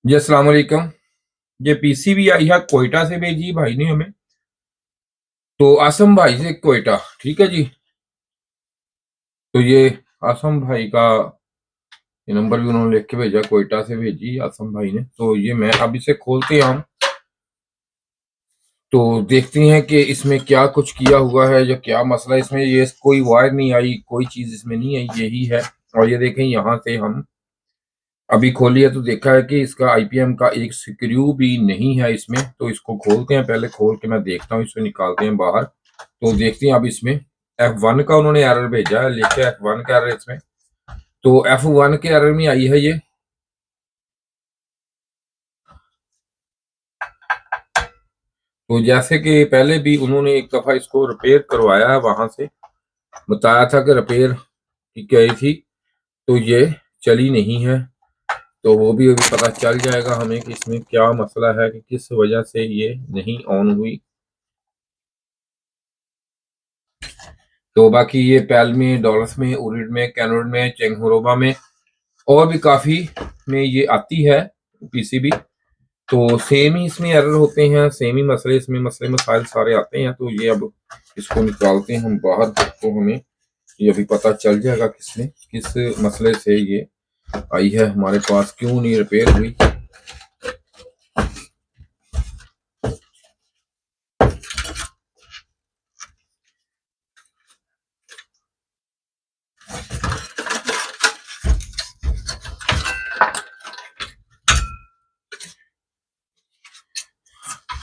जी अस्सलाम वालेकुम। ये पीसीबी आई है कोयटा से भेजी भाई ने हमें। तो आसम भाई से कोयटा, ठीक है जी। तो ये आसम भाई का ये नंबर भी उन्होंने लिख के भेजा, कोयटा से भेजी आसम भाई ने। तो ये मैं अब इसे खोलते हैं हम, तो देखते हैं कि इसमें क्या कुछ किया हुआ है या क्या मसला है इसमें। ये कोई वायर नहीं आई, कोई चीज इसमें नहीं आई, यही है। और ये देखें, यहाँ से हम अभी खोली है तो देखा है कि इसका आईपीएम का एक स्क्रू भी नहीं है इसमें। तो इसको खोलते हैं, पहले खोल के मैं देखता हूँ, इसको निकालते हैं बाहर। तो देखते हैं अब इसमें F1 का उन्होंने एरर भेजा है, लिखे F1 का एरर इसमें। तो F1 के एरर में आई है ये। तो जैसे कि पहले भी उन्होंने एक दफा इसको रिपेयर करवाया है, वहां से बताया था कि रिपेयर की गई थी, तो ये चली नहीं है। तो वो भी अभी पता चल जाएगा हमें कि इसमें क्या मसला है, कि किस वजह से ये नहीं ऑन हुई। तो बाकी ये पैल में, डॉलर्स में, उरिड में, कैनोड में, चेंगहोरोबा में और भी काफी में ये आती है पीसीबी। तो सेम ही इसमें एरर होते हैं, सेम ही मसले इसमें, मसले मसाइल सारे आते हैं। तो ये अब इसको निकालते हैं हम बाहर, तो हमें ये अभी पता चल जाएगा किसने किस मसले से ये आई है हमारे पास, क्यों नहीं रिपेयर हुई।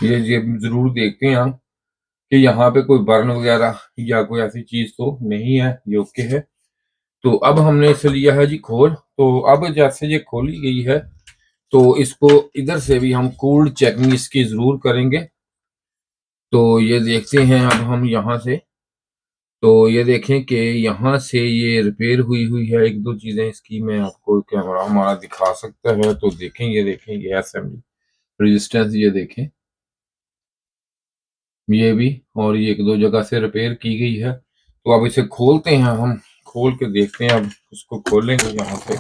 ये जरूर देखते हैं हम कि यहाँ पे कोई बर्न वगैरह या कोई ऐसी चीज तो नहीं है, ये ओके है। तो अब हमने इसे लिया है जी खोल। तो अब जैसे ये खोली गई है, तो इसको इधर से भी हम कूल्ड चेकिंग इसकी जरूर करेंगे। तो ये देखते हैं अब हम यहाँ से। तो ये देखें कि यहाँ से ये रिपेयर हुई हुई है। एक दो चीजें इसकी मैं आपको कैमरा हमारा दिखा सकता है, तो देखें, ये देखें, ये असेंबली रेजिस्टेंस, ये देखें, ये भी। और ये एक दो जगह से रिपेयर की गई है। तो अब इसे खोलते हैं हम, खोल के देखते हैं। अब उसको खोलेंगे यहाँ से।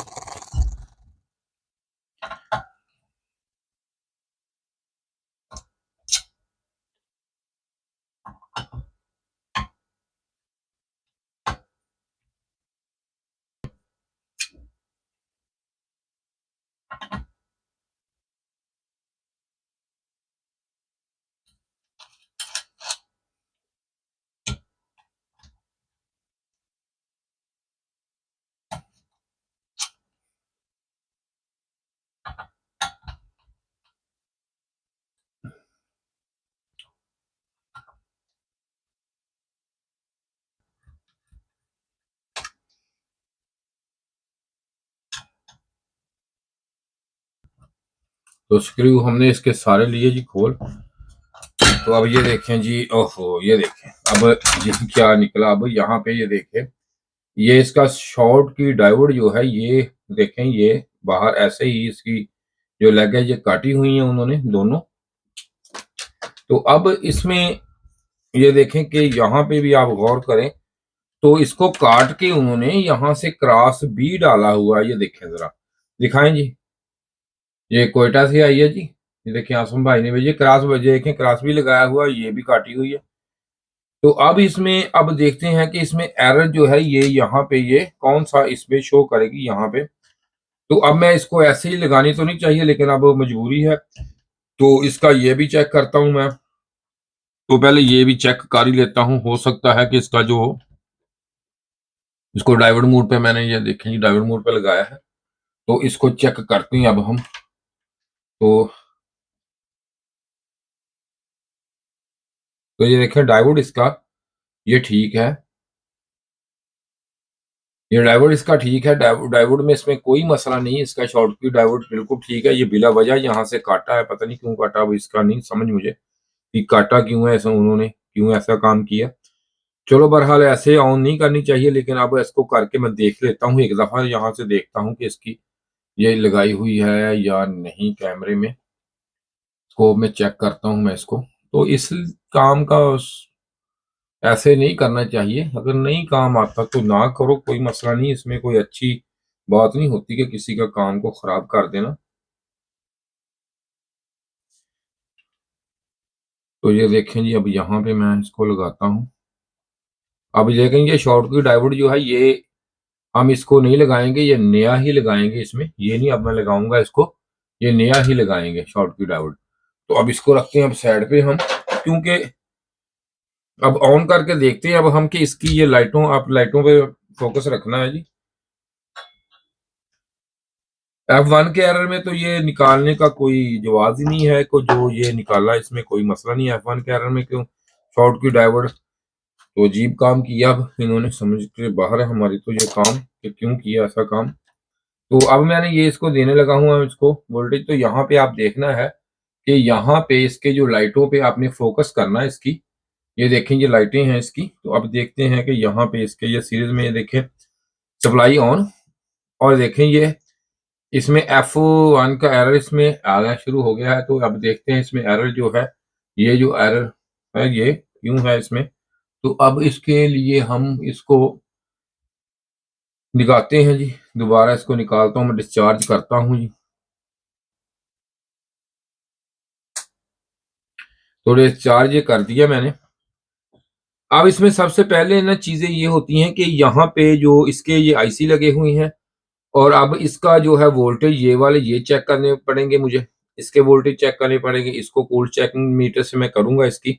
तो स्क्रू हमने इसके सारे लिए जी खोल। तो अब ये देखें जी, ओहो, ये देखें अब ये क्या निकला। अब यहाँ पे ये देखें, ये इसका शॉर्ट की डायोड जो है, ये देखें, ये बाहर ऐसे ही इसकी जो लेग है ये काटी हुई है उन्होंने दोनों। तो अब इसमें ये देखें कि यहाँ पे भी आप गौर करें, तो इसको काट के उन्होंने यहाँ से क्रॉस भी डाला हुआ है। ये देखें जरा, दिखाएं जी। ये कोयटा से आई है जी। ये देखिए आसम भाई ने भेजी क्रॉस, देखें क्रॉस भी लगाया हुआ है, ये भी काटी हुई है। तो अब इसमें अब देखते हैं कि इसमें एरर जो है ये यहाँ पे ये कौन सा इसमें शो करेगी यहाँ पे। तो अब मैं इसको ऐसे ही लगानी तो नहीं चाहिए, लेकिन अब मजबूरी है, तो इसका ये भी चेक करता हूं मैं। तो पहले ये भी चेक कर ही लेता हूं, हो सकता है कि इसका जो, इसको डायोड मोड पे मैंने ये देखें जी डायोड मोड पे लगाया है। तो इसको चेक करते हैं अब हम। तो तो ये देखें डायोड इसका ये ठीक है, ये डायोड इसका ठीक है। डायोड में इसमें कोई मसला नहीं है, इसका शॉर्ट की डायोड बिल्कुल ठीक है। ये बिला वजह यहाँ से काटा है, पता नहीं क्यों काटा, अब इसका नहीं समझ मुझे कि काटा क्यों है ऐसा, उन्होंने क्यों ऐसा काम किया। चलो बहरहाल ऐसे ऑन नहीं करनी चाहिए, लेकिन अब इसको करके मैं देख लेता हूँ एक दफा, यहाँ से देखता हूँ कि इसकी ये लगाई हुई है या नहीं कैमरे में। इसको मैं चेक करता हूँ मैं इसको। तो इस काम का ऐसे नहीं करना चाहिए, अगर नहीं काम आता तो ना करो, कोई मसला नहीं, इसमें कोई अच्छी बात नहीं होती कि किसी का काम को खराब कर देना। तो ये देखें जी, अब यहाँ पे मैं इसको लगाता हूँ। अब देखें ये शॉर्टकी डायोड जो है ये हम इसको नहीं लगाएंगे, ये नया ही लगाएंगे इसमें, ये नहीं अब मैं लगाऊंगा इसको, ये नया ही लगाएंगे शॉर्टकी डायोड। तो अब इसको रखते हैं अब साइड पे हम, क्योंकि अब ऑन करके देखते हैं अब हम कि इसकी ये लाइटों, आप लाइटों पे फोकस रखना है जी। F1 के एरर में तो ये निकालने का कोई जवाब ही नहीं है, को जो ये निकाला इसमें कोई मसला नहीं है। F1 के एरर में क्यों शॉर्ट की डायोड तो अजीब काम किया, अब इन्होंने समझ के बाहर है हमारी तो ये काम कि क्यों किया ऐसा काम। तो अब मैंने ये इसको देने लगा हूँ इसको वोल्टेज। तो यहाँ पे आप देखना है कि यहाँ पे इसके जो लाइटों पे आपने फोकस करना है इसकी। ये देखें ये लाइटें हैं इसकी। तो अब देखते हैं कि यहाँ पे इसके ये सीरीज में ये देखें सप्लाई ऑन, और देखें ये इसमें F1 का एरर इसमें आना शुरू हो गया है। तो अब देखते हैं इसमें एरर जो है, ये जो एरर है ये क्यों है इसमें। तो अब इसके लिए हम इसको निकालते हैं जी, दोबारा इसको निकालता हूं मैं, डिस्चार्ज करता हूं जी। तो डिस्चार्ज ये कर दिया मैंने। अब इसमें सबसे पहले ना चीजें ये होती हैं कि यहाँ पे जो इसके ये आईसी लगे हुए हैं, और अब इसका जो है वोल्टेज ये वाले ये चेक करने पड़ेंगे मुझे, इसके वोल्टेज चेक करने पड़ेंगे, इसको कूल चेकिंग मीटर से मैं करूंगा इसकी।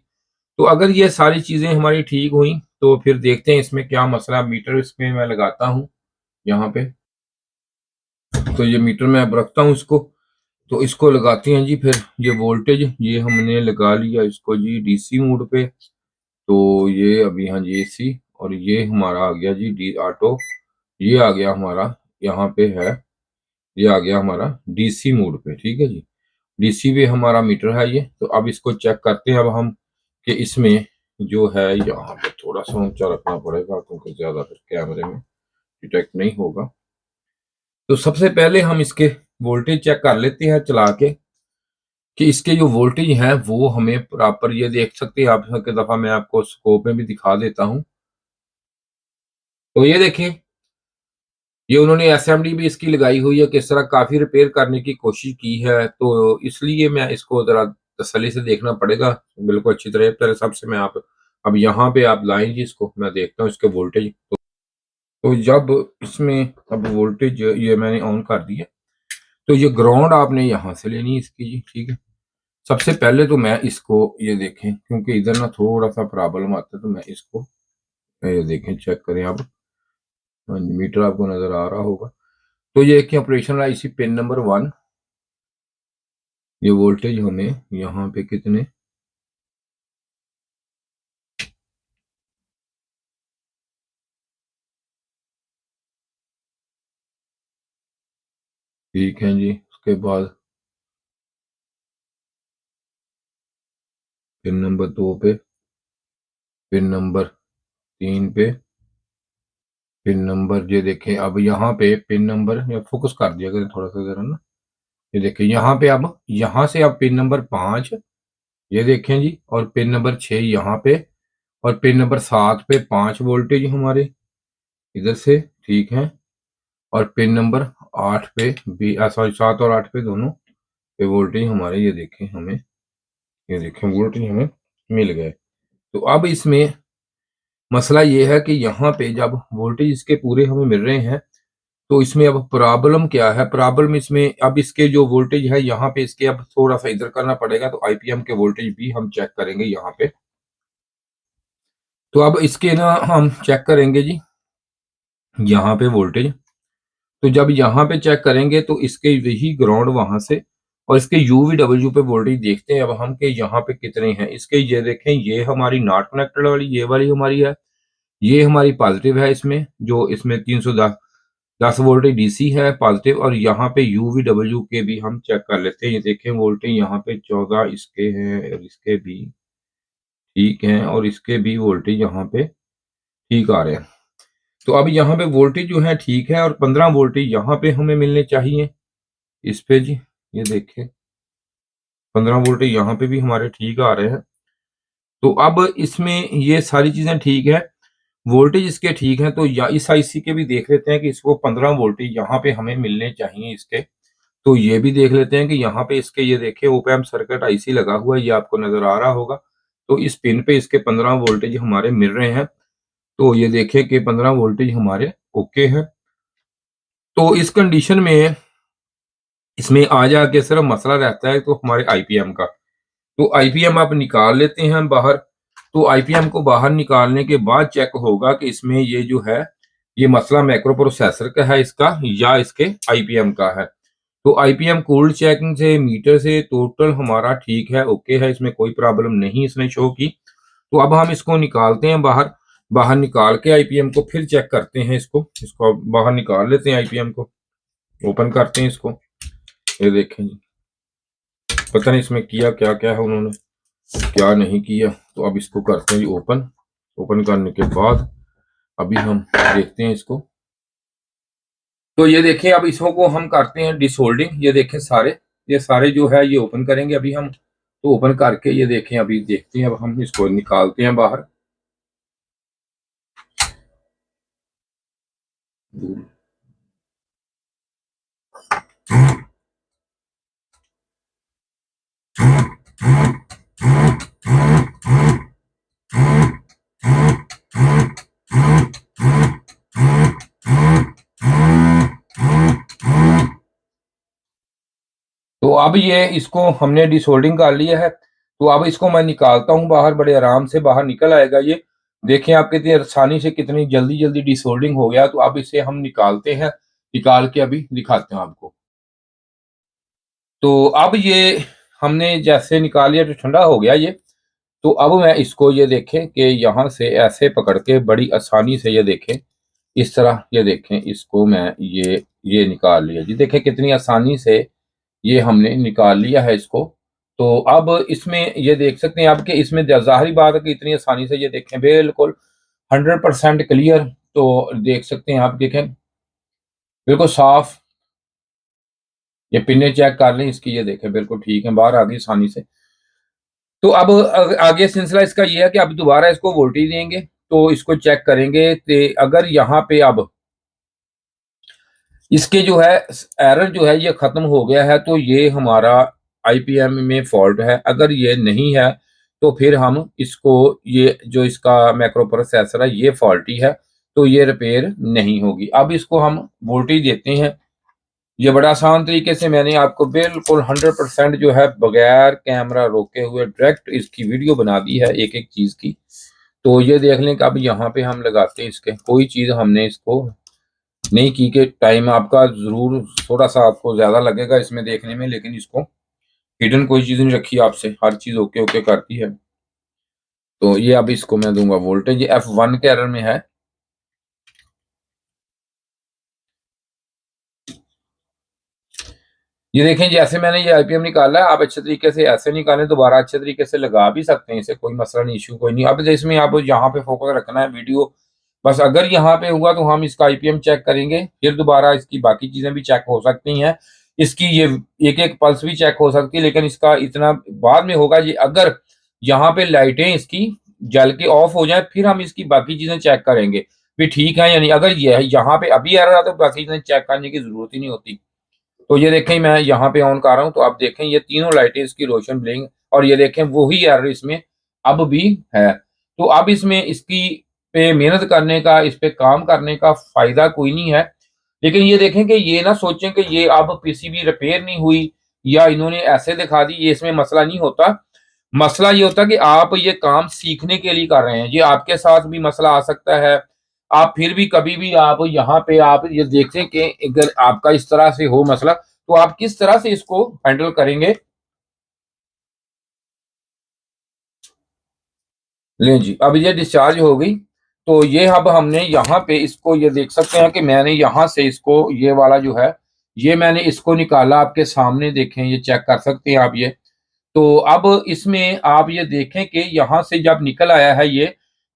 तो अगर ये सारी चीजें हमारी ठीक हुई तो फिर देखते हैं इसमें क्या मसला। मीटर इसमें मैं लगाता हूँ यहाँ पे। तो ये मीटर मैं अब रखता हूँ इसको। तो इसको लगाते हैं जी, फिर ये वोल्टेज ये हमने लगा लिया इसको जी डीसी मोड पे। तो ये अभी हाँ जी एसी, और ये हमारा आ गया जी डी ऑटो, ये आ गया हमारा यहाँ पे है, ये आ गया हमारा डीसी मोड पे। ठीक है जी, डीसी पे हमारा मीटर है ये। तो अब इसको चेक करते हैं अब हम कि इसमें जो है यहाँ पे थोड़ा सा ऊंचा रखना पड़ेगा क्योंकि ज्यादा फिर कैमरे में डिटेक्ट नहीं होगा। तो सबसे पहले हम इसके वोल्टेज चेक कर लेते हैं चला के कि इसके जो वोल्टेज है वो हमें प्रॉपर, ये देख सकते हैं आप, एक दफा मैं आपको स्कोप में भी दिखा देता हूं। तो ये देखिए ये उन्होंने एसएमडी भी इसकी लगाई हुई है, किस तरह काफी रिपेयर करने की कोशिश की है। तो इसलिए मैं इसको जरा तसल्ली से देखना पड़ेगा, बिल्कुल अच्छी तरह तरह सबसे मैं आप अब यहाँ पे आप लाएं जी इसको, मैं देखता हूँ इसके वोल्टेज। तो जब इसमें अब वोल्टेज ये मैंने ऑन कर दिया, तो ये ग्राउंड आपने यहाँ से लेनी है इसकी जी। ठीक है, सबसे पहले तो मैं इसको ये देखें क्योंकि इधर ना थोड़ा सा प्रॉब्लम आता है, तो मैं इसको ये देखें चेक करें आप। हाँ जी, मीटर आपको नजर आ रहा होगा। तो ये कि ऑपरेशन आईसी पिन नंबर 1, ये वोल्टेज हमें यहाँ पे कितने, ठीक है जी। उसके बाद पिन नंबर 2 पे, पिन नंबर 3 पे, पिन नंबर ये देखें अब यहाँ पे पिन नंबर फोकस कर दिया करें थोड़ा सा जरा ना। ये देखें यहाँ पे अब यहाँ से अब पिन नंबर 5 ये देखें जी, और पिन नंबर 6 यहाँ पे, और पिन नंबर 7 पे 5 वोल्टेज हमारे इधर से। ठीक है, और पिन नंबर 8 पे भी, सॉरी 7 और 8 पे दोनों पे वोल्टेज हमारे ये देखें हमें, ये देखें वोल्टेज हमें मिल गए। तो अब इसमें मसला ये है कि यहाँ पे जब वोल्टेज इसके पूरे हमें मिल रहे हैं, तो इसमें अब प्रॉब्लम क्या है। प्रॉब्लम इसमें अब इसके जो वोल्टेज है यहाँ पे इसके अब थोड़ा सा इधर करना पड़ेगा। तो आईपीएम के वोल्टेज भी हम चेक करेंगे यहाँ पे। तो अब इसके ना हम चेक करेंगे जी यहाँ पे वोल्टेज। तो जब यहाँ पे चेक करेंगे तो इसके यही ग्राउंड वहां से, और इसके यूवीडब्ल्यू पे वोल्टेज देखते हैं अब हम के यहाँ पे कितने हैं इसके। ये देखें ये हमारी नॉट कनेक्टेड वाली, ये वाली हमारी है, ये हमारी पॉजिटिव है इसमें, जो इसमें 310 वोल्टेज डीसी है पॉजिटिव। और यहाँ पे यूवीडब्ल्यू के भी हम चेक कर लेते हैं। ये देखें वोल्टेज यहाँ पे 14 इसके हैं, और इसके भी ठीक हैं, और इसके भी वोल्टेज यहाँ पे ठीक आ रहे हैं। तो अब यहाँ पे वोल्टेज जो है ठीक है, और 15 वोल्टेज यहाँ पे हमें मिलने चाहिए इस पे जी। ये देखें 15 वोल्टेज यहाँ पे भी हमारे ठीक आ रहे हैं। तो अब इसमें ये सारी चीजें ठीक है, वोल्टेज इसके ठीक है। तो या इस आईसी के भी देख लेते हैं कि इसको 15 वोल्टेज यहाँ पे हमें मिलने चाहिए इसके। तो ये भी देख लेते हैं कि यहाँ पे इसके ये देखें ओप एम्प सर्किट आईसी लगा हुआ है, ये आपको नजर आ रहा होगा। तो इस पिन पे इसके 15 वोल्टेज हमारे मिल रहे हैं। तो ये देखें कि 15 वोल्टेज हमारे ओके हैं। तो इस कंडीशन में इसमें आ जाके सिर्फ मसला रहता है तो हमारे आईपीएम का। तो आईपीएम आप निकाल लेते हैं बाहर। तो आईपीएम को बाहर निकालने के बाद चेक होगा कि इसमें ये जो है ये मसला माइक्रो प्रोसेसर का है इसका या इसके आईपीएम का है। तो आईपीएम कोल्ड चेकिंग से मीटर से टोटल हमारा ठीक है, ओके है, इसमें कोई प्रॉब्लम नहीं इसने शो की। तो अब हम इसको निकालते हैं बाहर। बाहर निकाल के आईपीएम को फिर चेक करते हैं। इसको बाहर निकाल लेते हैं, आईपीएम को ओपन करते हैं इसको। ये देखें जी, पता नहीं इसमें किया क्या क्या है उन्होंने, क्या नहीं किया। तो अब इसको करते हैं ओपन। ओपन करने के बाद अभी हम देखते हैं इसको। तो ये देखें, अब इसको हम करते हैं डिसोल्डिंग। ये देखें ये सारे जो है ये ओपन करेंगे अभी हम। तो ओपन करके ये देखें, अभी देखते हैं, अब हम इसको निकालते हैं बाहर। तो अब ये इसको हमने डिसोल्डिंग कर लिया है। तो अब इसको मैं निकालता हूं बाहर, बड़े आराम से बाहर निकल आएगा ये। देखें आप कितनी आसानी से कितनी जल्दी जल्दी डिसोल्डिंग हो गया। तो अब इसे हम निकालते हैं, निकाल के अभी दिखाते हैं आपको। तो अब ये हमने जैसे निकाल लिया तो ठंडा हो गया ये। तो अब मैं इसको ये देखें कि यहाँ से ऐसे पकड़ के बड़ी आसानी से ये देखें, इस तरह ये देखें, इसको मैं ये निकाल लिया जी। देखें कितनी आसानी से ये हमने निकाल लिया है इसको। तो अब इसमें ये देख सकते हैं आप कि इसमें जाहिर बात है कि इतनी आसानी से ये देखें बिल्कुल 100% क्लियर। तो देख सकते हैं आप, देखें बिल्कुल साफ। ये पिने चेक कर लें इसकी, ये देखें बिल्कुल ठीक है, बाहर आ गई आसानी से। तो अब आगे सिलसिला इसका ये है कि अब दोबारा इसको वोल्टेज देंगे तो इसको चेक करेंगे। तो अगर यहाँ पे अब इसके जो है एरर जो है ये खत्म हो गया है तो ये हमारा आईपीएम में फॉल्ट है। अगर ये नहीं है तो फिर हम इसको, ये जो इसका माइक्रो प्रोसेसर है ये फॉल्टी है, तो ये रिपेयर नहीं होगी। अब इसको हम वोल्टेज देते हैं। ये बड़ा आसान तरीके से मैंने आपको बिल्कुल 100% जो है बगैर कैमरा रोके हुए डायरेक्ट इसकी वीडियो बना दी है एक एक चीज की। तो ये देख लें कि अब यहाँ पे हम लगाते हैं इसके, कोई चीज हमने इसको नहीं की कि टाइम आपका जरूर थोड़ा सा आपको ज्यादा लगेगा इसमें देखने में, लेकिन इसको हिडन कोई चीज नहीं रखी आपसे, हर चीज ओके ओके करती है। तो ये अब इसको मैं दूंगा वोल्टेज, F1 के एरर में है। ये देखें जैसे मैंने ये आईपीएम निकाला है, आप अच्छे तरीके से ऐसे निकालें, दोबारा अच्छे तरीके से लगा भी सकते हैं इसे, कोई मसला नहीं, इशू कोई नहीं। अब इसमें आप यहाँ पे फोकस रखना है वीडियो बस। अगर यहाँ पे हुआ तो हम इसका आईपीएम चेक करेंगे, फिर दोबारा इसकी बाकी चीजें भी चेक हो सकती हैं, इसकी ये एक एक पल्स भी चेक हो सकती है, लेकिन इसका इतना बाद में होगा। ये अगर यहाँ पे लाइटें इसकी जल के ऑफ हो जाए फिर हम इसकी बाकी चीजें चेक करेंगे भी ठीक है या नहीं। अगर ये यहाँ पे अभी आ रहा तो बाकी चीजें चेक करने की जरूरत ही नहीं होती। तो ये देखें मैं यहाँ पे ऑन कर रहा हूँ तो आप देखें ये तीनों लाइटें इसकी रोशन ब्लिंक, और ये देखें वही एरर इसमें अब भी है। तो अब इसमें इसकी पे मेहनत करने का, इस पे काम करने का फायदा कोई नहीं है। लेकिन ये देखें कि ये ना सोचें कि ये अब पीसीबी रिपेयर नहीं हुई या इन्होंने ऐसे दिखा दी, ये इसमें मसला नहीं होता। मसला ये होता कि आप ये काम सीखने के लिए कर रहे हैं, ये आपके साथ भी मसला आ सकता है। आप फिर भी कभी भी आप यहाँ पे आप ये देखें कि अगर आपका इस तरह से हो मसला तो आप किस तरह से इसको हैंडल करेंगे। लें जी, अब ये डिस्चार्ज हो गई। तो ये अब हमने यहाँ पे इसको ये देख सकते हैं कि मैंने यहाँ से इसको ये वाला जो है ये मैंने इसको निकाला, आपके सामने देखें, ये चेक कर सकते हैं आप ये। तो अब इसमें आप ये देखें कि यहाँ से जब निकल आया है ये,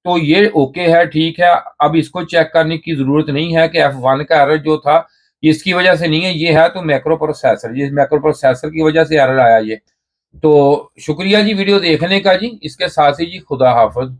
तो ये ओके है, ठीक है। अब इसको चेक करने की जरूरत नहीं है कि F1 का एरर जो था ये इसकी वजह से नहीं है, ये है तो मैक्रो प्रोसेसर, ये मैक्रो प्रोसेसर की वजह से एरर आया ये। तो शुक्रिया जी वीडियो देखने का जी, इसके साथ ही जी खुदा हाफिज।